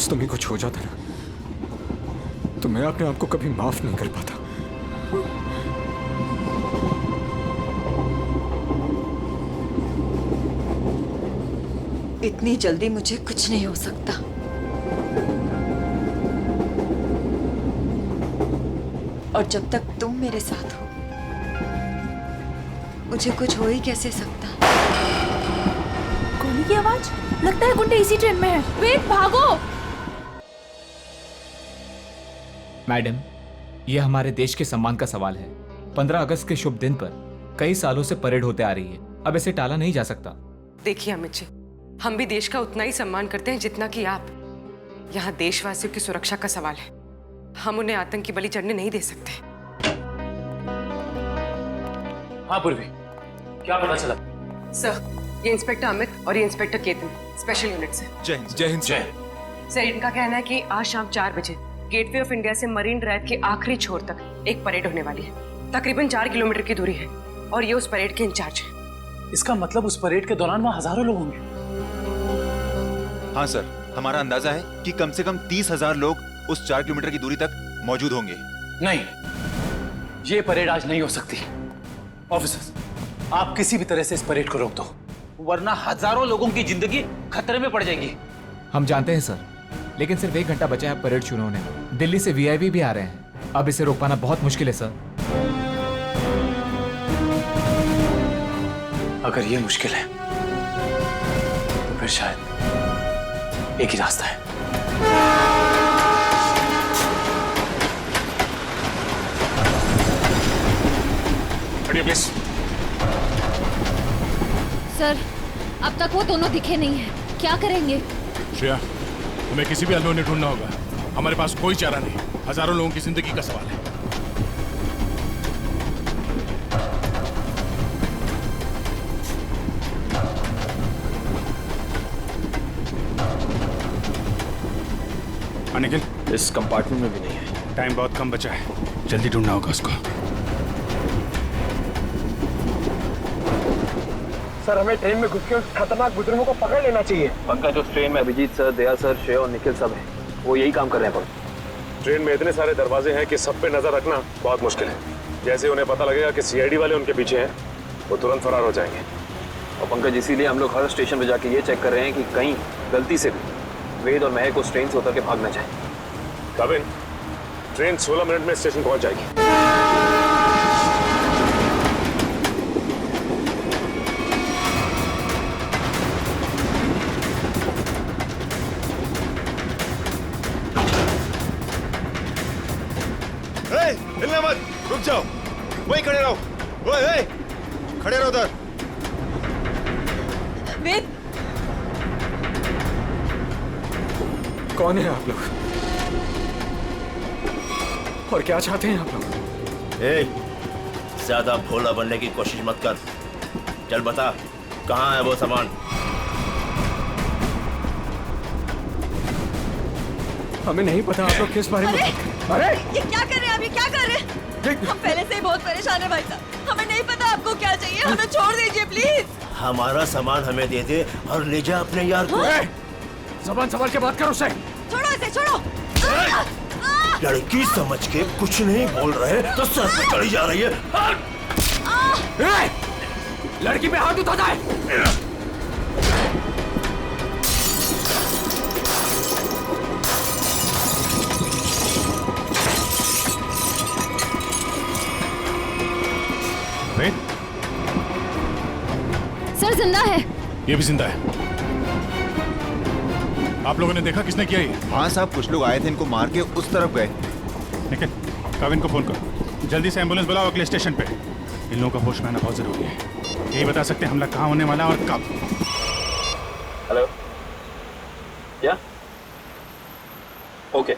आज तुम्हें कुछ हो जाता ना तो मैं अपने आप को कभी माफ नहीं कर पाता। इतनी जल्दी मुझे कुछ नहीं हो सकता। और जब तक तुम मेरे साथ हो मुझे कुछ हो ही कैसे सकता। गोली की आवाज, लगता है गुंडे इसी ट्रेन में है। वेद भागो। मैडम, यह हमारे देश के सम्मान का सवाल है। 15 अगस्त के शुभ दिन पर कई सालों से परेड होते आ रही है, अब इसे टाला नहीं जा सकता। देखिए अमित जी, हम भी देश का उतना ही सम्मान करते हैं जितना कि आप। यहाँ देशवासियों की सुरक्षा का सवाल है, हम उन्हें आतंकी बलि चढ़ने नहीं दे सकते। हाँ पूर्वी, क्या पता चला? सर, ये इंस्पेक्टर अमित और ये इंस्पेक्टर केतन स्पेशल यूनिट से। जय हिंद। जय हिंद। जय। सर, इनका कहना है कि आज शाम 4 बजे गेटवे ऑफ इंडिया से मरीन ड्राइव के आखिरी छोर तक एक परेड होने वाली है। तकरीबन 4 किलोमीटर की दूरी है और ये उस परेड के इंचार्ज है। इसका मतलब उस परेड के दौरान वहाँ हजारों लोग होंगे। हाँ सर, हमारा अंदाजा है कि कम से कम 30,000 लोग उस 4 किलोमीटर की दूरी तक मौजूद होंगे। नहीं, ये परेड आज नहीं हो सकती। ऑफिसर्स, आप किसी भी तरह से इस परेड को रोक दो, वरना हजारों लोगों की जिंदगी खतरे में पड़ जाएगी। हम जानते हैं सर, लेकिन सिर्फ 1 घंटा बचा है परेड शुरू होने में। दिल्ली से वीआईपी भी आ रहे हैं, अब इसे रोक पाना बहुत मुश्किल है सर। अगर ये मुश्किल है तो फिर शायद एक ही रास्ता है। प्लीज। सर, अब तक वो दोनों दिखे नहीं हैं। क्या करेंगे? श्रेया, तुम्हें किसी भी अनहोनी ढूंढना होगा। हमारे पास कोई चारा नहीं, हजारों लोगों की जिंदगी का सवाल है। निखिल, इस कंपार्टमेंट में भी नहीं है। टाइम बहुत कम बचा है, जल्दी ढूंढना होगा उसको। सर, हमें ट्रेन में घुस के उस खतरनाक बुजुर्गों को पकड़ लेना चाहिए। पंकज, उस ट्रेन में अभिजीत सर, दया सर, श्रेय और निखिल सब हैं। वो यही काम कर रहे हैं। ट्रेन में इतने सारे दरवाजे हैं कि सब पे नजर रखना बहुत मुश्किल है। जैसे उन्हें पता लगेगा कि सीआईडी वाले उनके पीछे हैं, वो तुरंत फरार हो जाएंगे। और पंकज, इसीलिए हम लोग हर स्टेशन पे जाके ये चेक कर रहे हैं कि कहीं गलती से भी वेद और महक उस ट्रेन से उतर के भाग ना जाए। कविन, ट्रेन 16 मिनट में स्टेशन पहुंच जाएगी। हिलना मत, रुक जाओ, वहीं खड़े रहो। ओए, खड़े रहो उधर। वेद, कौन है आप लोग और क्या चाहते हैं आप लोग? ज्यादा भोला बनने की कोशिश मत कर। चल बता, कहाँ है वो सामान? हमें नहीं पता आप लोग किस बारे में। अरे ये क्या कर रहे हैं आप? ये क्या कर रहे हैं? हम पहले से ही बहुत परेशान है भाई साहब। हमें नहीं पता आपको क्या चाहिए, हमें छोड़ दीजिए प्लीज। हमारा सामान हमें दे दे और ले जा अपने यार को। ज़बान संभाल के बात करो। उसे छोड़ो इसे, छोड़ो। लड़की समझ के कुछ नहीं बोल रहे तो सर पे चढ़ी जा रही है। लड़की पे हाथ उठाता है। सर, जिंदा है। ये भी जिंदा है। आप लोगों ने देखा किसने किया ये? हाँ साहब, कुछ लोग आए थे, इनको मार के उस तरफ गए। निखिल, कविन को फोन करो, जल्दी से एम्बुलेंस बुलाओ अगले स्टेशन पे। इन लोगों का होश में आना बहुत जरूरी है। यही बता सकते हैं हमला कहाँ होने वाला और कब। हेलो, क्या? ओके।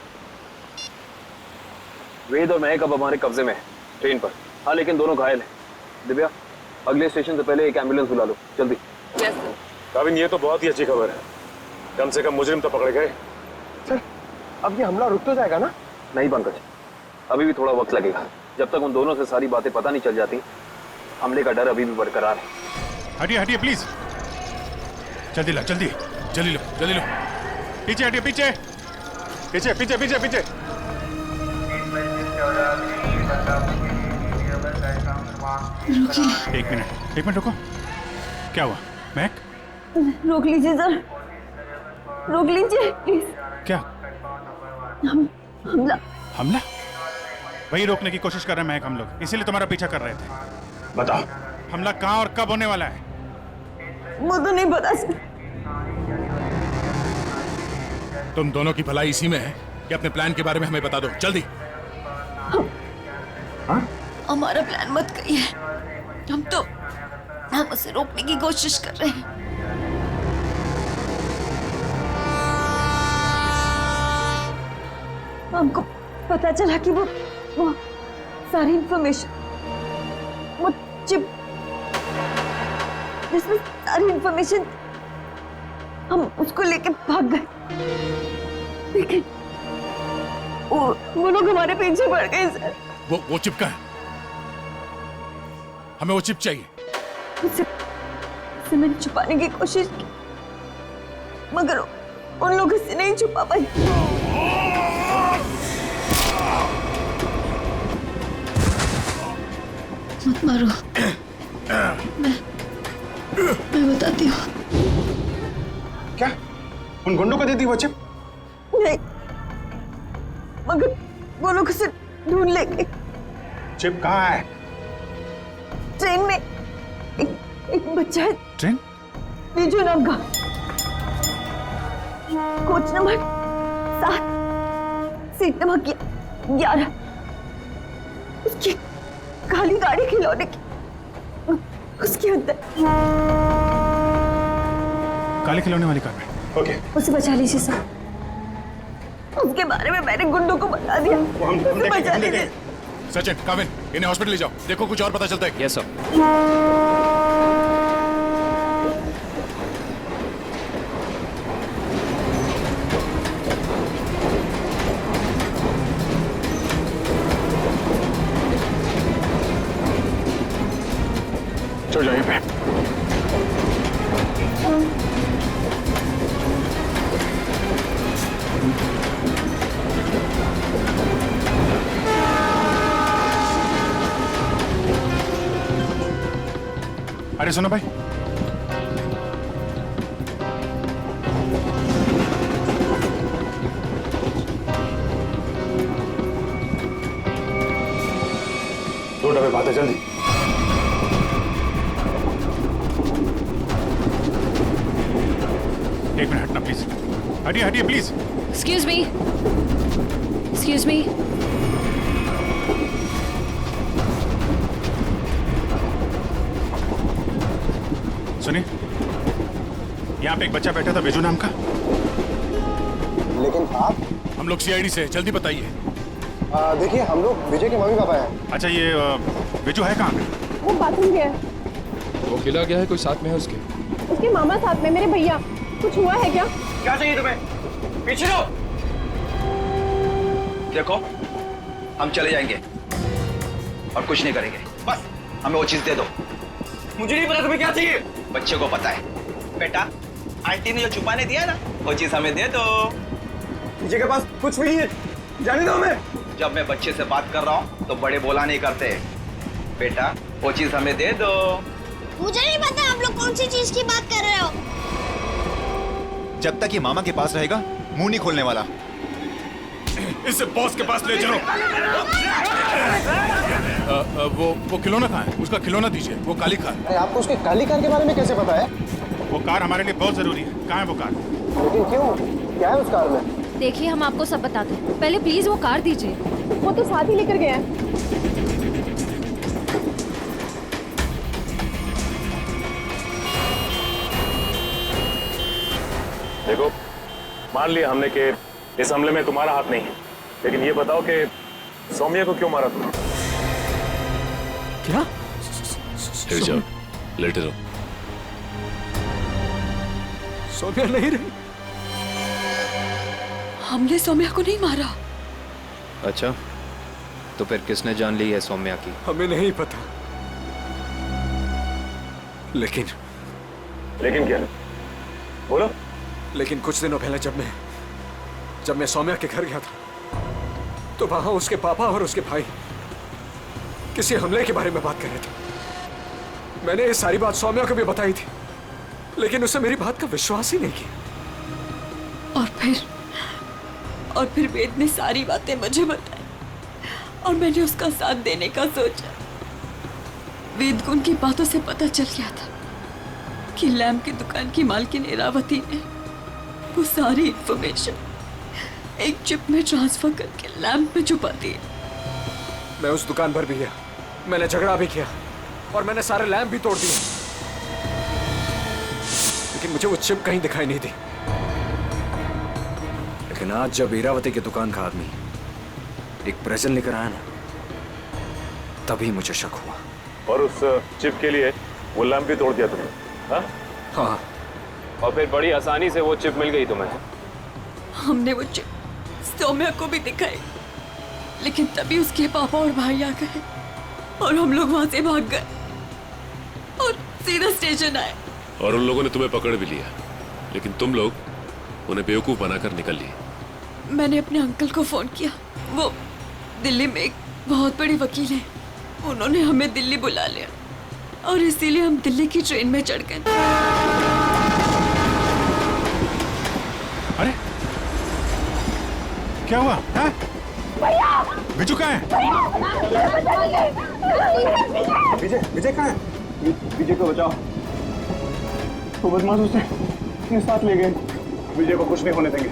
वेद और महक अब हमारे कब्जे में है, ट्रेन पर। हाँ, लेकिन दोनों घायल हैं। दिव्या, अगले स्टेशन से पहले एक एम्बुलेंस बुला लो, जल्दी। Yes sir. कविन, ये तो बहुत ही अच्छी खबर है। कम से कम मुजरिम तो पकड़े गए। सर, अब ये हमला रुक तो जाएगा ना? नहीं पंकज, अभी भी थोड़ा वक्त लगेगा। जब तक उन दोनों से सारी बातें पता नहीं चल जाती, हमले का डर अभी भी बरकरार है। हटिए हटिए प्लीज, जल्दी ला, जल्दी जल्दी लो, जल्दी लो। पीछे हटिए, पीछे। पीछे पीछे पीछे पीछे। एक मिनट रुको। क्या हुआ महक? रोक लीजिए सर, रोक लीजिए प्लीज। क्या हमला हमला? वही रोकने की कोशिश कर रहे हैं महक हम लोग, इसीलिए तुम्हारा पीछा कर रहे थे। बता हमला कहाँ और कब होने वाला है? वो तो नहीं पता सर। तुम दोनों की भलाई इसी में है कि अपने प्लान के बारे में हमें बता दो जल्दी। हमारा प्लान मत कहिए, हम उसे रोकने की कोशिश कर रहे हैं। हमको पता चला कि वो सारी इंफॉर्मेशन, वो चिप जिसमें सारी इंफॉर्मेशन, हम उसको लेके भाग गए, लेकिन वो लोग हमारे पीछे पड़ गए सर। वो चिप का है, हमें वो चिप चाहिए। उसे मैंने छुपाने की कोशिश की, मगर उन लोगों से नहीं छुपा पाई। मत मारो, मैं बताती हूँ। क्या उन गुंडों को दे दी वो चिप? नहीं, मगर वो लोग उसे ढूंढ लेंगे। चिप कहाँ है? ट्रेन में एक बच्चा है। ट्रेन? बीजू नाम का, कोच नंबर 7, सीट नंबर 11, उसकी काली गाड़ी खिलौने की, उसके अंदर। काले खिलौने वाली कार में? ओके। उसे बचा लीजिए सर, उसके बारे में मैंने गुंडों को बता दिया। उसे बचा लीजिए। सचिन, काविन, इन्हें हॉस्पिटल ले जाओ, देखो कुछ और पता चलता है। Yes sir. चल जाइए पे। अरे सुनो भाई, दो डब्बे बात है, जल्दी। एक मिनट हटना प्लीज, हटिए हटिए please. Excuse me, excuse me. सुनिए, यहाँ पे एक बच्चा बैठा था बेजू नाम का। लेकिन आप? हम लोग सीआईडी से, जल्दी बताइए। देखिए हम लोग विजय के मम्मी पापा हैं। अच्छा ये बेजू है कहाँ पे? वो बाथरूम गया है। वो खिला गया है, कोई साथ में है उसके? उसके मामा साथ में, मेरे भैया। कुछ हुआ है क्या? क्या चाहिए तुम्हें? पीछे रहो। देखो हम चले जाएंगे और कुछ नहीं करेंगे, बस हमें वो चीज दे दो। मुझे नहीं पता तुम्हें क्या चाहिए। बच्चे को पता है। बेटा आंटी ने जो छुपाने दिया ना, वो चीज हमें दे दो। विजय के पास कुछ भी नहीं है, जाने दो हमें। जब मैं बच्चे से बात कर रहा हूँ तो बड़े बोला नहीं करते। बेटा वो चीज हमें दे दो। मुझे नहीं पता आप लोग कौन सी चीज की बात कर रहे हो। जब तक ये मामा के पास रहेगा मुंह नहीं खोलने वाला। इसे बॉस के पास ले चलो। वो खिलौना कहाँ है? उसका खिलौना दीजिए, वो काली कार। अरे आपको उसके काली कार के बारे में कैसे पता है? वो कार हमारे लिए बहुत जरूरी है। कहाँ है वो कार? लेकिन क्यों, क्या है उस कार में? देखिए हम आपको सब बताते हैं, पहले प्लीज वो कार दीजिए। वो तो साथ ही लेकर गया है। देखो, मान लिया हमने कि इस हमले में तुम्हारा हाथ नहीं है, लेकिन ये बताओ कि सौम्या को क्यों मारा तुमने? क्या? लेट जाओ, लेटे रहो। सौम्या नहीं रही। हमने सौम्या को नहीं मारा। अच्छा, तो फिर किसने जान ली है सौम्या की? हमें नहीं पता, लेकिन क्या? बोलो। लेकिन कुछ दिनों पहले जब मैं सौम्या के घर गया था तो वहां उसके पापा और उसके भाई किसी हमले के बारे में बात कर रहे थे। मैंने ये सारी बात सौम्या को भी बताई थी, लेकिन उसने मेरी बात का विश्वास ही नहीं किया। और फिर वेद ने सारी बातें मुझे बताई और मैंने उसका साथ देने का सोचा। वेद को उनकी बातों से पता चल गया था कि लैम्प की दुकान की मालकिन इरावती ने वो सारी इंफॉर्मेशन एक चिप में ट्रांसफर करके लैम्प में छुपा दी। मैं उस दुकान पर भी गया, मैंने झगड़ा भी किया और मैंने सारे लैम्प भी तोड़ दिए, लेकिन मुझे वो चिप कहीं दिखाई नहीं दी। लेकिन आज जब इरावती की दुकान का आदमी एक प्रेजेंट लेकर आया ना, तभी मुझे शक हुआ। और उस चिप के लिए वो लैम्प भी तोड़ दिया तुमने? हाँ। और फिर बड़ी आसानी से वो चिप मिल गई तुम्हें। हमने वो चिप सौम्या को भी दिखाई, लेकिन तभी उसके पापा और भाई आ गए और हम लोग वहां से भाग गए और सीधा स्टेशन आए। और उन लोगों ने तुम्हें पकड़ भी लिया, लेकिन तुम लोग उन्हें बेवकूफ बनाकर निकल लिए। मैंने अपने अंकल को फोन किया, वो दिल्ली में एक बहुत बड़ी वकील है, उन्होंने हमें दिल्ली बुला लिया और इसीलिए हम दिल्ली की ट्रेन में चढ़ गए। अरे क्या हुआ? बिजू कहाँ है? विजय कहाँ है? विजय को बचाओ। वो बदमाश उसे अपने साथ ले गए। विजय को कुछ नहीं होने देंगे।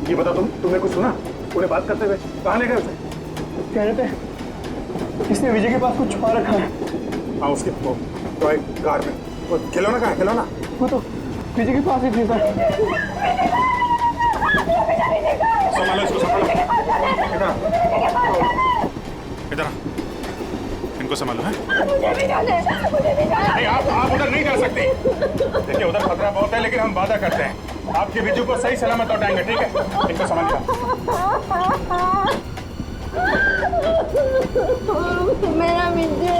ये बता तुमने कुछ सुना? उन्हें बात करते हुए कहाँ ले गए उसे? कह रहे थे इसने विजय के पास कुछ छुपा रखा है। हाँ, उसके टॉय कार में। वो खिलौना कहाँ है? खिलौना वो तो विजय के पास ही थी सर। संभालो इसको, संभालो। इधर इनको संभालो है। नहीं, आप उधर नहीं जा सकते। देखिए उधर खतरा बहुत है, लेकिन हम वादा करते हैं आपके बिजू को सही सलामत लौटाएंगे, ठीक है? इनको संभालिए। मेरा विजय।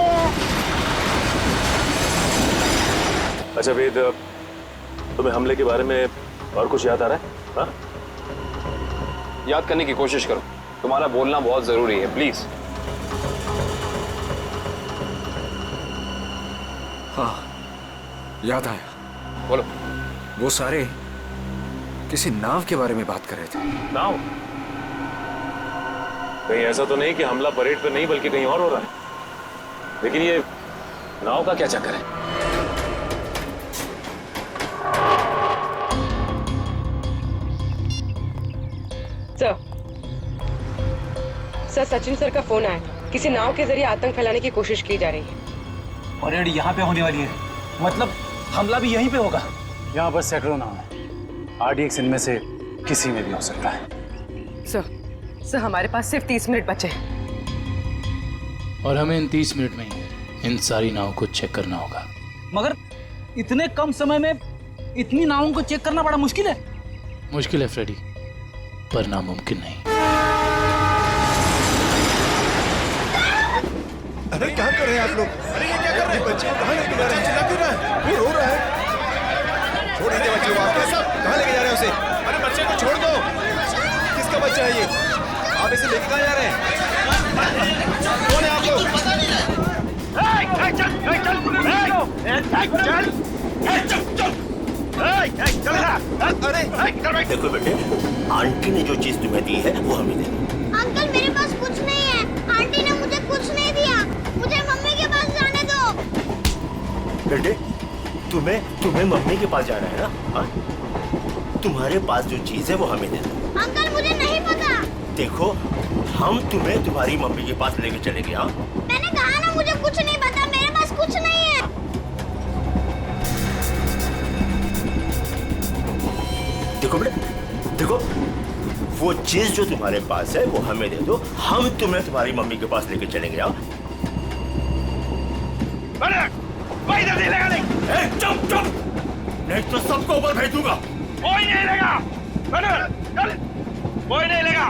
अच्छा वेद, तुम्हें हमले के बारे में और कुछ याद आ रहा है? हाँ? याद करने की कोशिश करो, तुम्हारा बोलना बहुत जरूरी है, प्लीज। हाँ, याद आया। बोलो। वो सारे किसी नाव के बारे में बात कर रहे थे। नाव? कहीं ऐसा तो नहीं कि हमला परेड पे नहीं बल्कि कहीं और हो रहा है? लेकिन ये नाव का क्या चक्कर है? सर, सचिन सर का फोन आया। किसी नाव के जरिए आतंक फैलाने की कोशिश की जा रही है। परेड यहाँ पे होने वाली है, मतलब हमला भी यहीं पे होगा। यहाँ बस सैकड़ों नाव है, RDX इनमें से किसी में भी हो सकता है। सर हमारे पास सिर्फ 30 मिनट बचे हैं। और हमें इन 30 मिनट में इन सारी नावों को चेक करना होगा। मगर इतने कम समय में इतनी नावों को चेक करना बड़ा मुश्किल है। मुश्किल है फ्रेडी, पर नामुमकिन नहीं। अरे क्या कर रहे हैं आप लोग? अरे ये क्या कर रहे हैं? बच्चे कहाँ लेके जा रहे हैं? चिल्ला क्यों रहा है? वो रो रहा है। छोड़ दीजिए बच्चे को। आप कहाँ लेके जा रहे हैं उसे? अरे बच्चे को छोड़ दो। किसका बच्चा है ये? आप इसे लेके कहाँ जा रहे हैं? कौन है आप लोग? देखो बेटे, आंटी ने जो चीज तुम्हें दी है वो हमें दे दो। अंकल मेरे पास कुछ नहीं है, आंटी ने मुझे कुछ नहीं दिया, मुझे मम्मी के पास जाने दो। बेटे, तुम्हें मम्मी के पास जाना है ना? हाँ? तुम्हारे पास जो चीज है वो हमें दे दो। अंकल मुझे नहीं पता। देखो, हम तुम्हें तुम्हारी मम्मी के पास लेके चलेंगे। हाँ? मैंने कहा ना मुझे कुछ नहीं पता, मेरे पास कुछ नहीं है। देखो बेटे, देखो, वो चीज जो तुम्हारे पास है वो हमें दे दो, हम तुम्हें तुम्हारी मम्मी के पास लेके चलेंगे। हाँ? चुप चुप, नहीं तो सबको ऊपर भेज दूंगा। कोई नहीं लेगा। चल, कोई नहीं लेगा।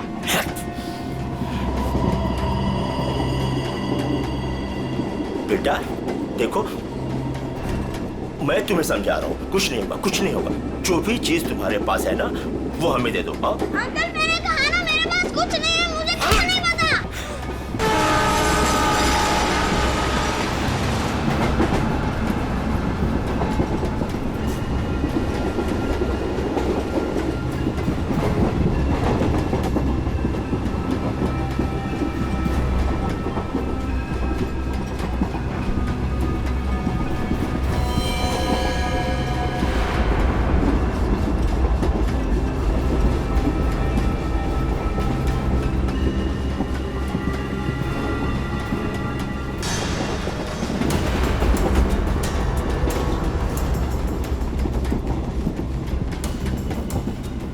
बेटा देखो, मैं तुम्हें समझा रहा हूँ, कुछ नहीं होगा, कुछ नहीं होगा। जो भी चीज तुम्हारे पास है ना वो हमें दे दो। हाँ? अंकल मैंने कहा कुछ नहीं है, मुझे कुछ नहीं पता।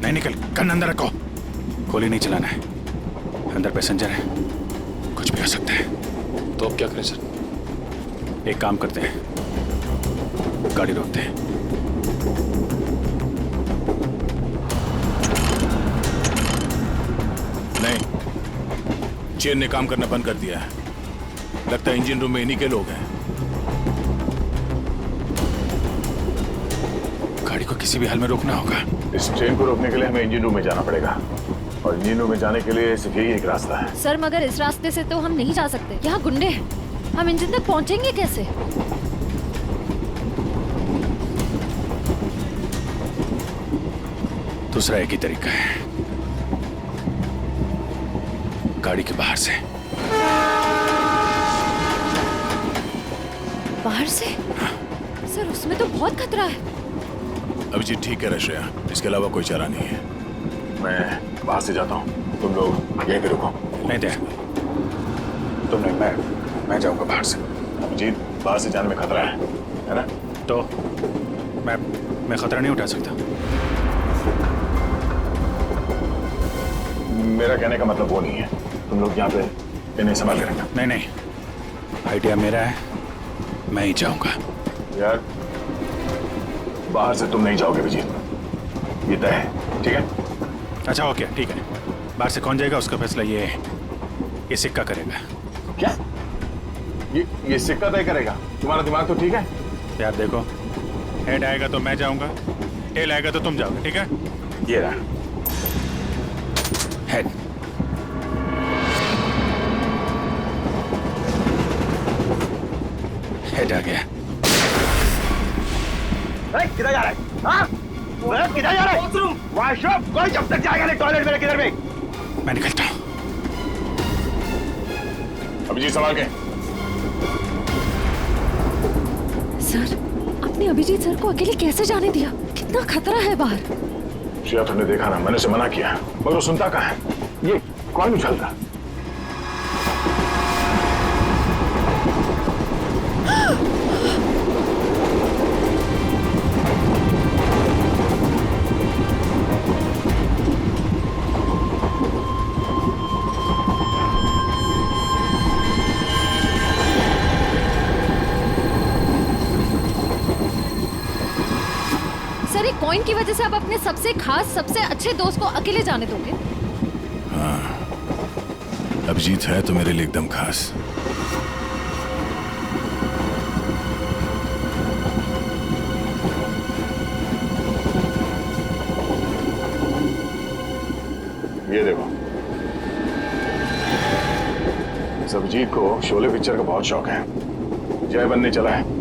नहीं निकल, गन अंदर रखो। गोली नहीं चलाना है, अंदर पैसेंजर है, कुछ भी हो सकता है। तो अब क्या करें सर? एक काम करते हैं, गाड़ी रोकते हैं। नहीं, चेन ने काम करना बंद कर दिया है। लगता है इंजन रूम में इन्हीं के लोग हैं। गाड़ी को किसी भी हाल में रोकना होगा। इस ट्रेन को रोकने के लिए हमें इंजन रूम में जाना पड़ेगा, और इंजन रूम में जाने के लिए सिर्फ यही एक रास्ता है। सर मगर इस रास्ते से तो हम नहीं जा सकते, यहाँ गुंडे हैं। हम इंजन तक पहुँचेंगे कैसे? दूसरा एक ही तरीका है, गाड़ी के बाहर से। बाहर से? सर उसमें तो बहुत खतरा है। अभिजीत ठीक है रश्या, इसके अलावा कोई चारा नहीं है। मैं बाहर से जाता हूँ, तुम लोग यहीं पे रुको। नहीं दे, तुम नहीं, मैं जाऊंगा बाहर से। अभिजीत, बाहर से जाने में खतरा है ना? तो मैं खतरा नहीं उठा सकता। मेरा कहने का मतलब वो नहीं है। तुम लोग यहाँ पे इन्हें संभाल करेंगे। नहीं नहीं, आइडिया मेरा है, मैं ही जाऊंगा। यार बाहर से तुम नहीं जाओगे विजीत, ये तय है, ठीक है? अच्छा ओके, ठीक है। बाहर से कौन जाएगा उसका फैसला ये सिक्का करेगा। क्या? ये सिक्का तय करेगा? तुम्हारा दिमाग तो ठीक है? यार देखो, हेड आएगा तो मैं जाऊंगा, टेल आएगा तो तुम जाओगे, ठीक है? ये रहा हेड। हेड आ गया। किधर जा रहा है? हाँ? किधर जा रहा है? वॉशरूम, वॉशरूम, कोई जब तक जाएगा नहीं टॉयलेट में, किधर में? मैं निकलता हूँ। अभिजीत संभाल के। सर आपने अभिजीत सर को अकेले कैसे जाने दिया? कितना खतरा है बाहर। श्रेया, तुमने देखा ना, मैंने उसे मना किया, मगर वो सुनता कहाँ है? ये कौन उछलता? सर एक कॉइन की वजह से आप अपने सबसे खास, सबसे अच्छे दोस्त को अकेले जाने दोगे? हाँ, अभिजीत है तो मेरे लिए एकदम खास। ये देखो, इस अभिजीत को शोले पिक्चर का बहुत शौक है, जय बनने चला है।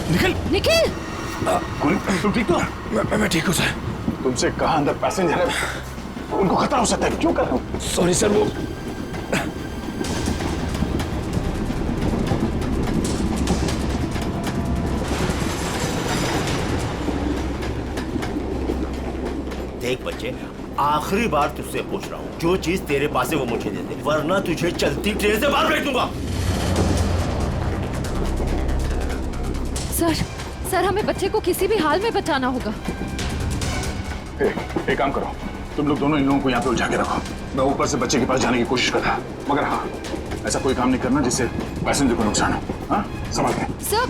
निकल निखिल! तुम ठीक तो? मैं ठीक हूँ सर। तुमसे कहा अंदर पैसेंजर है, उनको खतरा हो सकता है, क्यों कर रहे हो? सॉरी सर, वो देख बच्चे, आखिरी बार तुझसे पूछ रहा हूँ, जो चीज तेरे पास है वो मुझे दे दे, वरना तुझे चलती ट्रेन से बाहर फेंक दूंगा। सर हमें बच्चे को किसी भी हाल में बचाना होगा। एक काम करो, तुम लोग दोनों इन लोगों को यहाँ पे उलझा के रखो, मैं ऊपर से बच्चे के पास जाने की कोशिश करता, मगर हाँ, ऐसा कोई काम नहीं करना जिससे पैसेंजर को नुकसान हो। हाँ, समझ गए? सर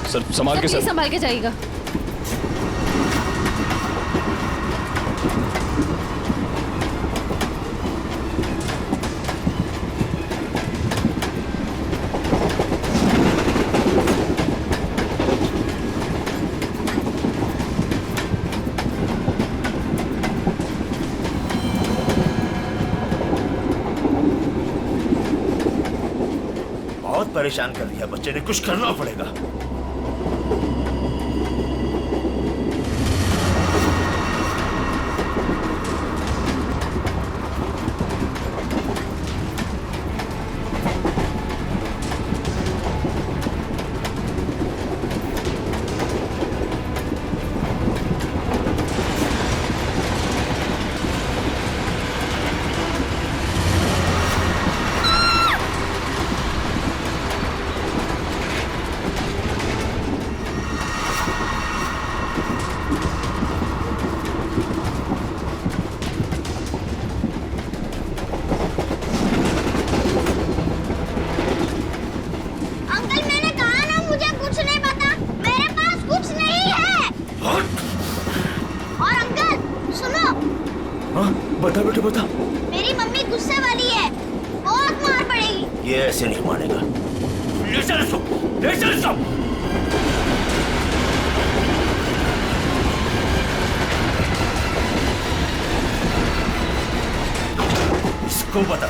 सर संभाल के प्लीज सर। संभाल के जाइएगा। बहुत परेशान कर दिया बच्चे ने, कुछ करना पड़ेगा। अंकल मैंने कहा ना मुझे कुछ नहीं पता, मेरे पास कुछ नहीं है। और अंकल सुनो। हाँ बता बेटे बता। मेरी मम्मी गुस्से वाली है, बहुत मार पड़ेगी। ये ऐसे नहीं मानेगा। ले चल इसको, ले चल इसको। इसको बता।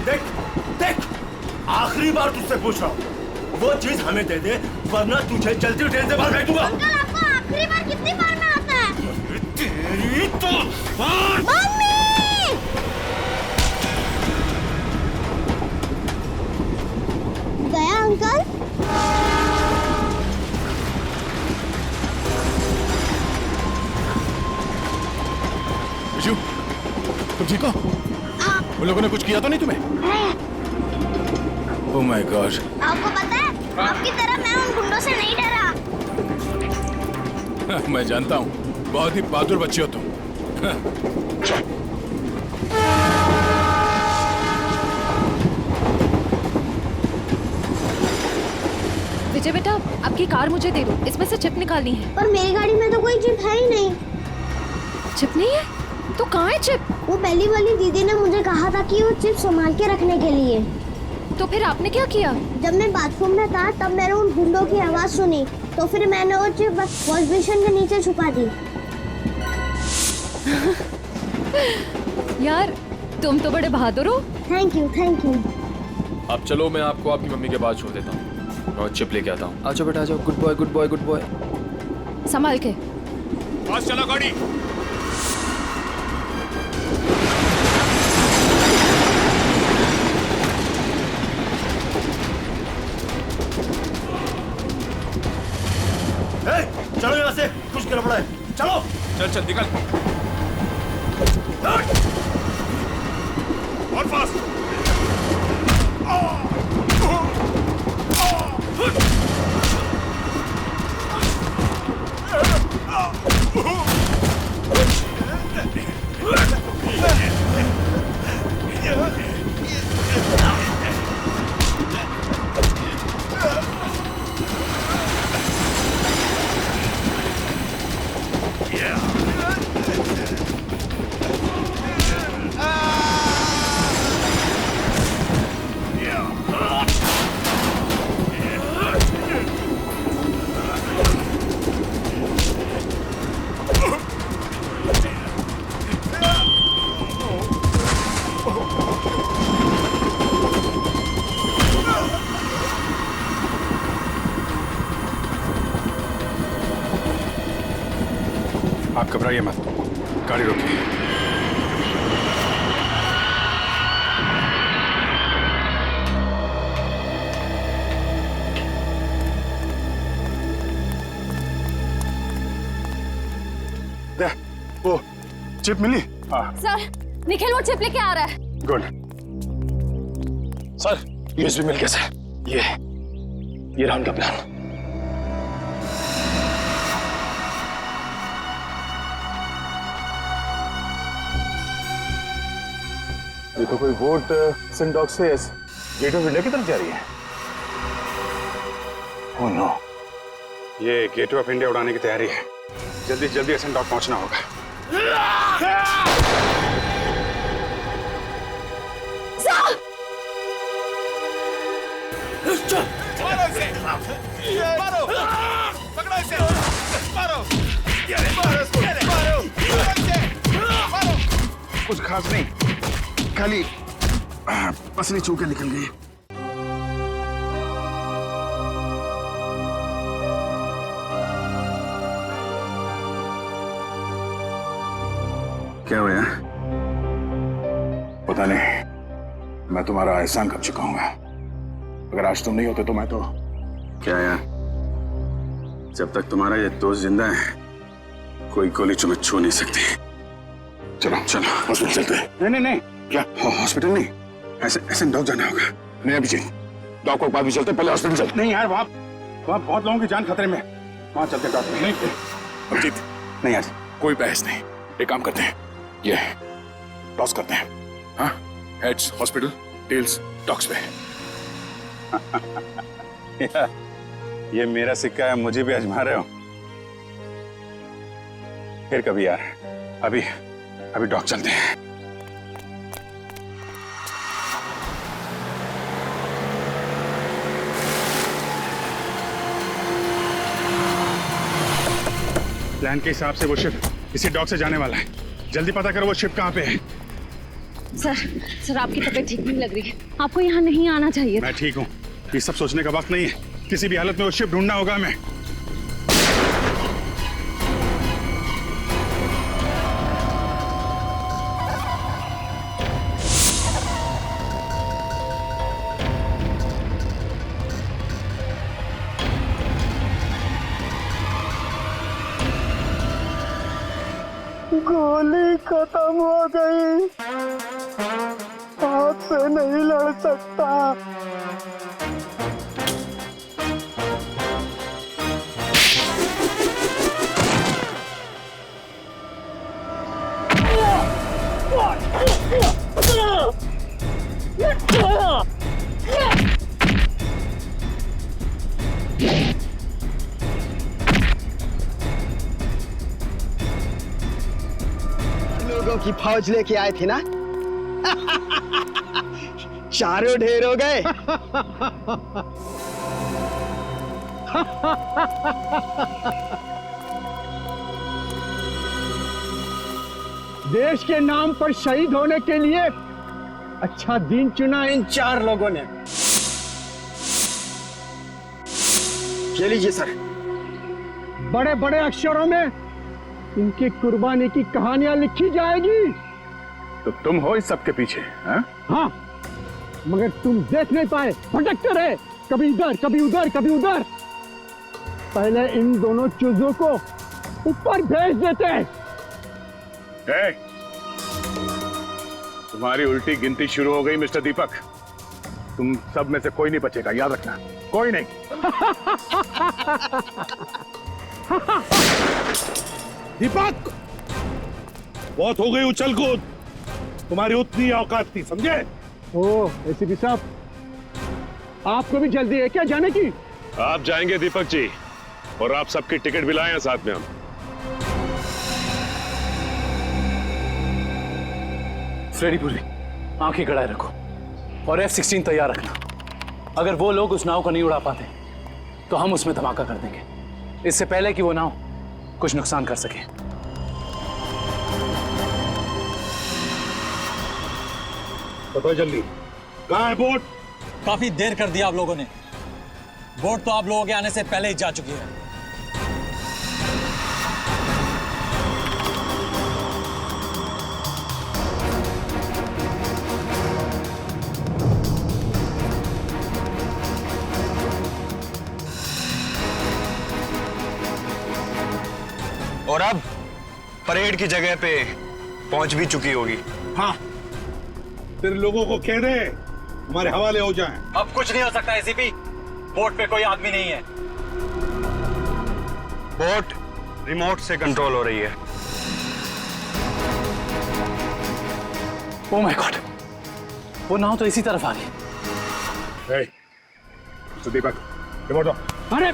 देख देख, आखिरी बार तुझसे पूछ रहा हूँ, वो चीज हमें दे दे वरना तुझे चलती ट्रेन से बाहर फेंक दूंगा। अंकल आपको आखिरी बार कितनी बार में आता है? तेरी तो मम्मी! गया अंकल? विशु, तुम ठीक हो? उन लोगों ने कुछ किया तो नहीं तुम्हें? Oh my God. आपको पता है, आपकी तरह मैं उन गुंडों से नहीं डरा। मैं जानता हूँ, बहुत ही बहादुर बच्ची हो तुम। विजय बेटा, आपकी कार मुझे दे दो, इसमें से चिप निकालनी है। पर मेरी गाड़ी में तो कोई चिप है ही नहीं। चिप नहीं है? तो कहाँ है चिप? वो पहली वाली दीदी ने मुझे कहा था कि वो चिप संभाल के रखने के लिए। तो फिर आपने क्या किया? जब मैं बाथरूम में था तब मैंने उन गुंडों की आवाज सुनी, तो फिर मैंने वो चिप वॉश बेसिन के नीचे छुपा दी। यार तुम तो बड़े बहादुर हो। Thank you thank you. अब चलो मैं आपको आपकी मम्मी के पास छोड़ देता हूँ और चिप लेके आता हूँ। आ जाओ बेटा आ जाओ। Good boy good boy good boy. संभाल के। पास चला गाड़ी। चलो यहाँ से, कुछ गड़बड़ है। चलो चल चल निकल। और फास्ट। आप घबराइए मत, गाड़ी रोकिए। दे, वो चिप मिली? हाँ सर, निखिल वो चिप लेके आ रहा है। गुड। सर यूएसबी मिल गया सर। ये रहा उनका प्लान। ये तो कोई वोट सिंडॉक से गेट ऑफ इंडिया की तरफ जा रही है। ओह नो, ये गेटवे ऑफ इंडिया उड़ाने की तैयारी है। जल्दी से जल्दी एसन डॉक पहुंचना होगा। मारो, पकड़ो इसे, मारो, मारो इसको, मारो इसे, मारो। कुछ खास नहीं, खाली पसली छू के निकल गई। क्या हुआ? पता नहीं, मैं तुम्हारा एहसान कब चुकाऊंगा। अगर आज तुम नहीं होते तो मैं तो क्या यार, जब तक तुम्हारा ये दोस्त जिंदा है कोई गोली तुम्हें छू नहीं सकती। चलो चलो हॉस्पिटल चलते हैं। नहीं नहीं नहीं, क्या हॉस्पिटल नहीं, ऐसे डॉक जाना होगा। नहीं अभिजीत, डॉक को बाद में चलते, पहले हॉस्पिटल चलते। नहीं यार, वहाँ बहुत लोगों की जान खतरे में, वहाँ चलते डॉक। नहीं अभिजीत, नहीं यार कोई बहस नहीं, एक काम करते हैं, ये टॉस करते हैं। हाँ, हेड्स हॉस्पिटल, टेल्स डॉक्स पे। ये मेरा सिक्का है, मुझे भी आजमा रहे हो? फिर कभी यार, अभी डॉक चलते हैं। प्लान के हिसाब से वो शिप इसी डॉक से जाने वाला है। जल्दी पता करो वो शिप कहाँ पे है। सर आपकी तबीयत ठीक नहीं लग रही है, आपको यहाँ नहीं आना चाहिए। मैं ठीक हूँ, ये सब सोचने का वक्त नहीं है। किसी भी हालत में वो शिप ढूंढना होगा हमें। गोली खत्म हो गई, हाथ से नहीं लड़ सकता। लोगों की फौज लेके आए थे ना, चारों ढेर हो गए। देश के नाम पर शहीद होने के लिए अच्छा दिन चुना इन 4 लोगों ने। ये लीजिए सर। बड़े बड़े अक्षरों में इनकी कुर्बानी की कहानियां लिखी जाएगी। तो तुम हो इस सब के पीछे? हाँ, मगर तुम देख नहीं पाए, भटकते रहे, कभी इधर कभी उधर कभी उधर। पहले इन दोनों चूजों को ऊपर भेज देते। तुम्हारी उल्टी गिनती शुरू हो गई मिस्टर दीपक। तुम सब में से कोई नहीं बचेगा, याद रखना, कोई नहीं। दीपक, बहुत हो गई उछल कूद, तुम्हारी उतनी औकात थी, समझे? ओह एसीपी साहब, आपको भी जल्दी है क्या जाने की? आप जाएंगे दीपक जी, और आप सबकी टिकट भी लाए हैं साथ में हम। फ्रेडी पूरी आंखें गड़ाए रखो और F-16 तैयार रखना। अगर वो लोग उस नाव को नहीं उड़ा पाते तो हम उसमें धमाका कर देंगे, इससे पहले कि वो नाव कुछ नुकसान कर सके। बताओ जल्दी, कहाँ है बोट? काफी देर कर दिया आप लोगों ने। बोट तो आप लोगों के आने से पहले ही जा चुकी है। और अब परेड की जगह पे पहुंच भी चुकी होगी। हाँ, फिर लोगों को कह दे हमारे हवाले हो जाएं। अब कुछ नहीं हो सकता एसीपी, बोट पे कोई आदमी नहीं है। बोट रिमोट से कंट्रोल हो रही है। ओह माय गॉड, वो नाव तो इसी तरफ आ रही है। दीपक, रिमोट दो। अरे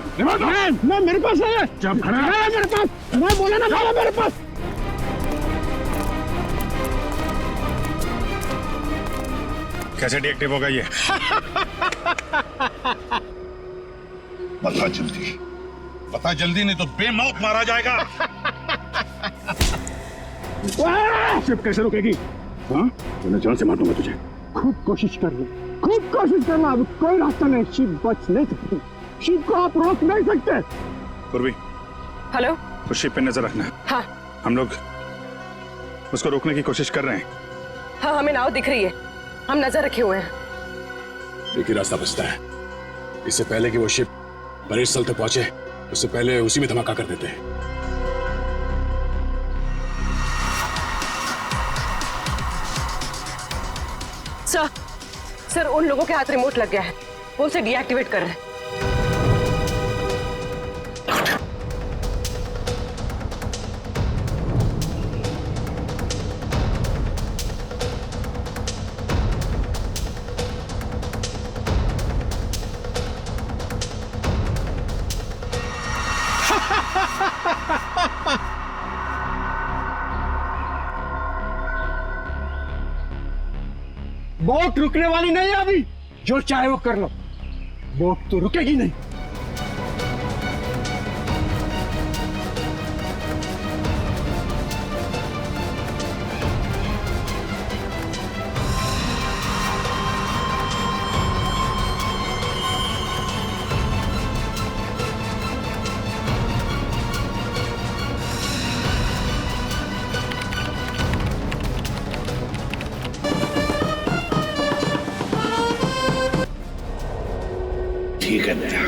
मैं मेरे पास है। जब खड़ा है मेरे पास, मैं बोला ना भाई मेरे पास। कैसे डिएक्टिव होगा ये? बता जल्दी नहीं तो बेमौत मारा जाएगा। शिप कैसे रुकेगी? हाँ, मैं जान से मार दूंगा तुझे। खुद कोशिश कर ले, खुद कोशिश करना। अब कोई रास्ता नहीं, शिप बच नहीं सकती। शिप को आप रोक नहीं सकते। पूर्वी, हेलो, उस शिप पे नजर रखना। हाँ हम लोग उसको रोकने की कोशिश कर रहे हैं। हाँ, हमें नाव दिख रही है, हम नजर रखे हुए हैं। एक ही रास्ता बचता है, इससे पहले कि वो शिप परेड स्थल तक पहुंचे उससे पहले उसी में धमाका कर देते हैं। सर, उन लोगों के हाथ रिमोट लग गया है, वो उसे डीएक्टिवेट कर रहे हैं। बोट रुकने वाली नहीं है अभी, जो चाहे वो कर लो, बोट तो रुकेगी नहीं। ठीक है बेटा,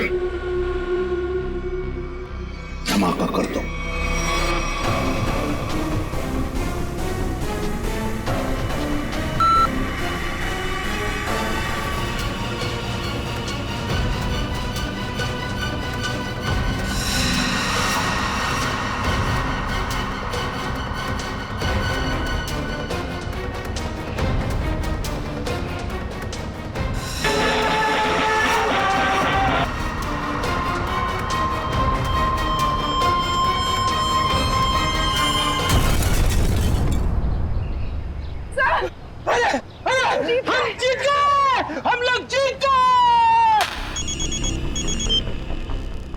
धमाका कर दो।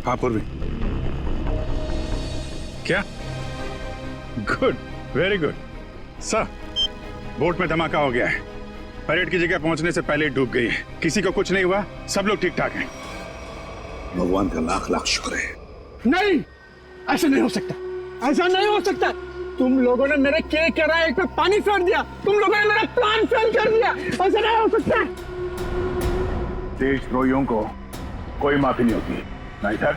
हाँ पूर्वी, क्या? Good, very good. Sir, boat में धमाका हो गया है, परेड की जगह पहुंचने से पहले ही डूब गई है। किसी को कुछ नहीं हुआ, सब लोग ठीक ठाक हैं। भगवान का लाख लाख शुक्र है। नहीं, ऐसा नहीं हो सकता, ऐसा नहीं हो सकता। तुम लोगों ने मेरे केक के राइट पे पानी फेर दिया, तुम लोगों ने मेरा प्लान फेल कर दिया, ऐसा नहीं हो सकता। देशद्रोहियों को कोई माफी नहीं होती, ना इधर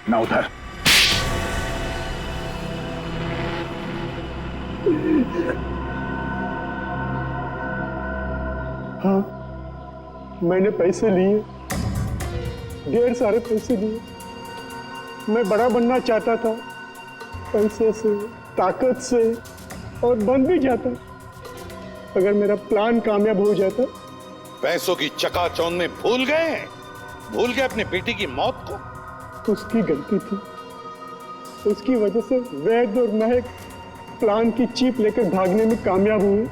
ना उधर। हाँ, मैंने पैसे लिए, ढेर सारे पैसे लिए। मैं बड़ा बनना चाहता था, पैसे से, ताकत से, और बन भी जाता अगर मेरा प्लान कामयाब हो जाता। पैसों की चकाचौंध में भूल गए अपनी बेटी की मौत को। उसकी गलती थी, उसकी वजह से वैद और महक प्लान की चीप लेकर भागने में कामयाब हुए।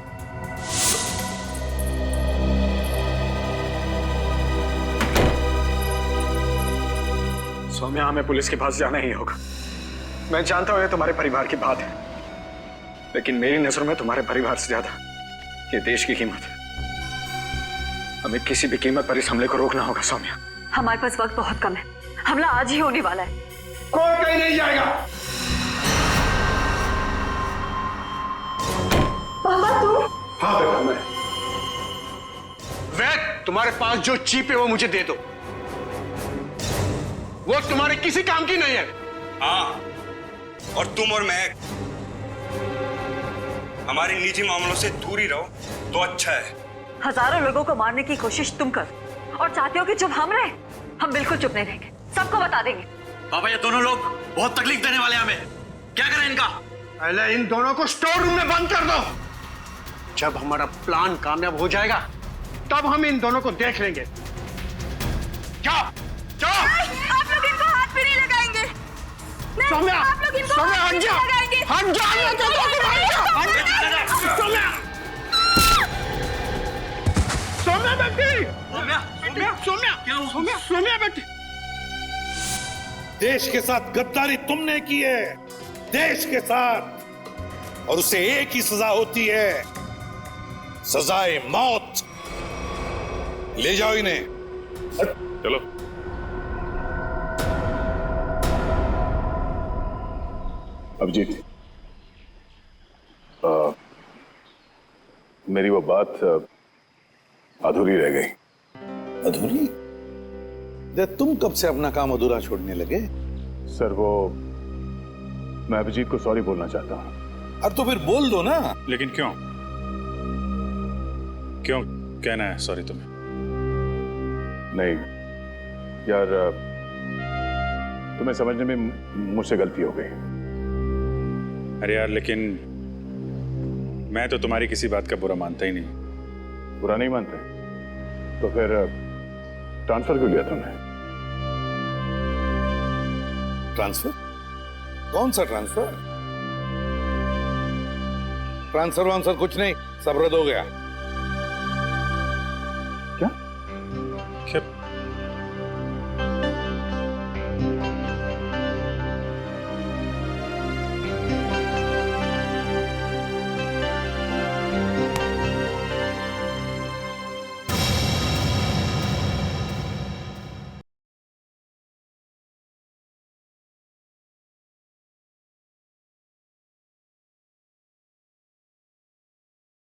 सौम्या, हमें पुलिस के पास जाना ही होगा। मैं जानता हूं ये तुम्हारे परिवार की बात है, लेकिन मेरी नजरों में तुम्हारे परिवार से ज्यादा ये देश की कीमत है। हमें किसी भी कीमत पर इस हमले को रोकना होगा। सौम्या, हमारे पास वक्त बहुत कम है, हमला आज ही होने वाला है। कोई कहीं नहीं जाएगा। पापा तुम? हाँ बेटा, मैं। वैद, तुम्हारे पास जो चीप है वो मुझे दे दो, वो तुम्हारे किसी काम की नहीं है। हाँ, और तुम और मैं हमारे निजी मामलों से दूर ही रहो तो अच्छा है। हजारों लोगों को मारने की कोशिश तुम कर और चाहते हो कि चुप हम रहे? हम बिल्कुल चुप नहीं रहेंगे, सबको बता देंगे। पापा, ये दोनों लोग बहुत तकलीफ देने वाले हैं हमें, क्या करें इनका? पहले इन दोनों को स्टोर रूम में बंद कर दो। जब हमारा प्लान कामयाब हो जाएगा तब हम इन दोनों को देख लेंगे। जाओ, जाओ। आप लोग इनको सौम्या सौम्या हट जा हट जा सौम्या सौम्या बेटी सौम्या क्या सौम्या सौम्या बेटी देश के साथ गद्दारी तुमने की है, देश के साथ, और उसे एक ही सजा होती है, सजाए मौत। ले जाओ इन्हें। चलो। अभिजीत, मेरी वो बात अधूरी रह गई। अधूरी? तुम कब से अपना काम अधूरा छोड़ने लगे? सर वो मैं अभिजीत को सॉरी बोलना चाहता हूँ। अब तो फिर बोल दो ना। लेकिन क्यों क्यों कहना है सॉरी तुम्हें? नहीं यार, तुम्हें समझने में मुझसे गलती हो गई। अरे यार, लेकिन मैं तो तुम्हारी किसी बात का बुरा मानता ही नहीं। बुरा नहीं मानते तो फिर ट्रांसफर क्यों लिया तुमने? ट्रांसफर? कौन सा ट्रांसफर? ट्रांसफर वांसफर कुछ नहीं, सब रद्द हो गया। क्या?